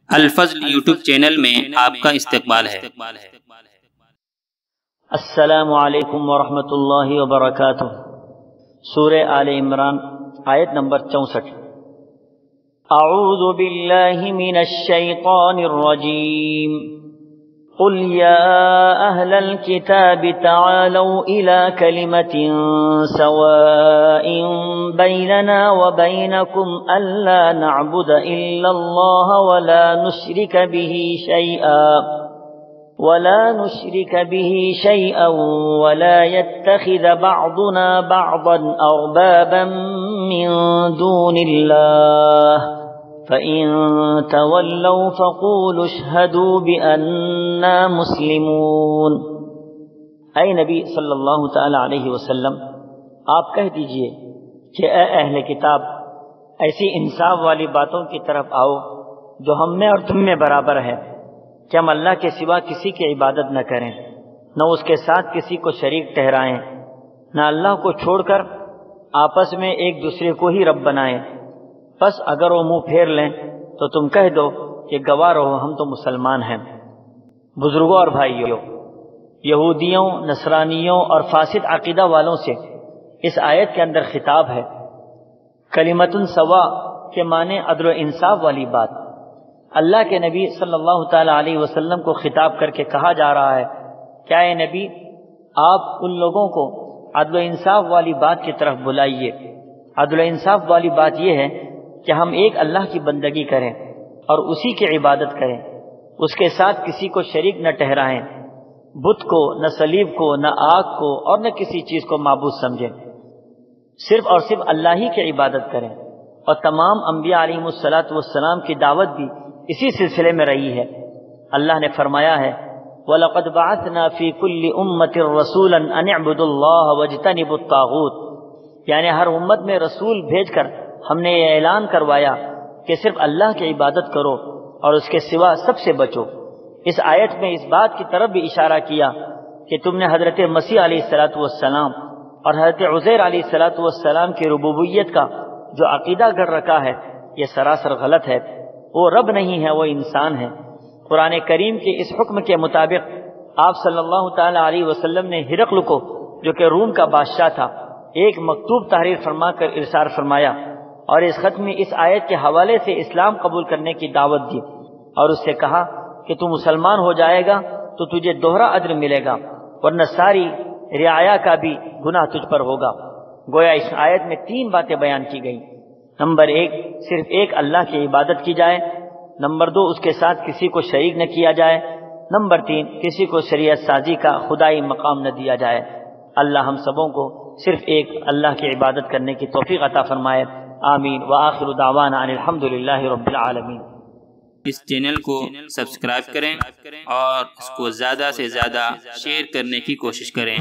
الفضل YouTube channel میں آپ کا استقبال ہے۔ السلام علیکم ورحمۃ اللہ وبرکاتہ۔ سورہ آل عمران آیت نمبر 64۔ اعوذ باللہ من الشیطان الرجیم۔ قل یا اہل الكتاب تعالوا الى کلمة سواء بیننا وبینکم الا نعبد الا اللہ ولا نشرك به شيئا ولا يتخذ بعضنا بعضا أربابا من دون الله فإن تولوا فقولوا اشهدوا بأننا مسلمون۔ اے نبی صلی اللہ تعالی علیہ وسلم، آپ کہہ دیجئے کہ اے اہل کتاب، ایسی انصاف والی باتوں کی طرف آؤ جو ہم میں اور تم میں برابر ہے کہ ہم اللہ کے سوا کسی کی عبادت نہ کریں، نہ اس کے ساتھ کسی کو شریک ٹھہرائیں، نہ اللہ کو چھوڑ کر آپس میں ایک دوسرے کو ہی رب بنائیں۔ بس اگر وہ منہ پھیر لیں تو تم کہہ دو کہ گواہ رہو ہم تو مسلمان ہیں۔ بزرگوں اور بھائیوں، یہودیوں، نصرانیوں اور فاسد عقیدہ والوں سے اس آیت کے اندر خطاب ہے۔ کلمۃ سوا کے معنی عدل و انصاف والی بات۔ اللہ کے نبی صلی اللہ تعالی علیہ وسلم کو خطاب کر کے کہا جا رہا ہے، کیا اے نبی آپ ان لوگوں کو عدل و انصاف والی بات کی طرف بلائیے۔ عدل و انصاف والی بات یہ ہے کہ ہم ایک اللہ کی بندگی کریں اور اسی کی عبادت کریں، اس کے ساتھ کسی کو شریک نہ ٹھہرائیں، بت کو، نہ صلیب کو، نہ آگ کو اور نہ کسی چیز کو معبود سمجھیں، صرف اور صرف اللہ ہی کی عبادت کریں۔ اور تمام انبیاء علیہ السلام کی دعوت بھی اسی سلسلے میں رہی ہے۔ اللہ نے فرمایا ہے وَلَقَدْ بَعَثْنَا فِي كُلِّ أُمَّةٍ رَسُولًا أَنِ اعْبُدُوا اللَّهَ وَاجْتَنِبُوا الطَّاغُوتَ، یعنی ہر امت میں رسول بھیج کر ہم نے یہ اعلان کروایا کہ صرف اللہ کی عبادت کرو اور اس کے سوا سب سے بچو۔ اس آیت میں اس بات کی طرف بھی اشارہ کیا کہ تم نے حضرت مسیح علیہ السلام اور حضرت عزیر علیہ السلام کی ربوبیت کا جو عقیدہ گڑھ رکھا ہے یہ سراسر غلط ہے۔ وہ رب نہیں ہے، وہ انسان ہے۔ قرآن کریم کے اس حکم کے مطابق آپ صلی اللہ تعالی علیہ وسلم نے ہرقل کو، جو کہ روم کا بادشاہ تھا، ایک مکتوب تحریر فرما کر ارسال فرمایا اور اس خط میں اس آیت کے حوالے سے اسلام قبول کرنے کی دعوت دی اور اس سے کہا کہ تو مسلمان ہو جائے گا تو تجھے دوہرا اجر ملے گا، ورنہ ساری رعایا کا بھی گناہ تجھ پر ہوگا۔ گویا اس آیت میں 3 باتیں بیان کی گئیں۔ نمبر 1، صرف ایک اللہ کی عبادت کی جائے۔ نمبر 2، اس کے ساتھ کسی کو شریک نہ کیا جائے۔ نمبر 3، کسی کو شریعت سازی کا خدائی مقام نہ دیا جائے۔ اللہ ہم سبوں کو صرف ایک اللہ کی عبادت کرنے کی توفیق عطا فرمائے، آمین۔ وآخر دعوانا ان الحمدللہ رب العالمین۔ اس چینل کو سبسکرائب کریں اور اس کو زیادہ سے زیادہ شیئر کرنے کی کوشش کریں۔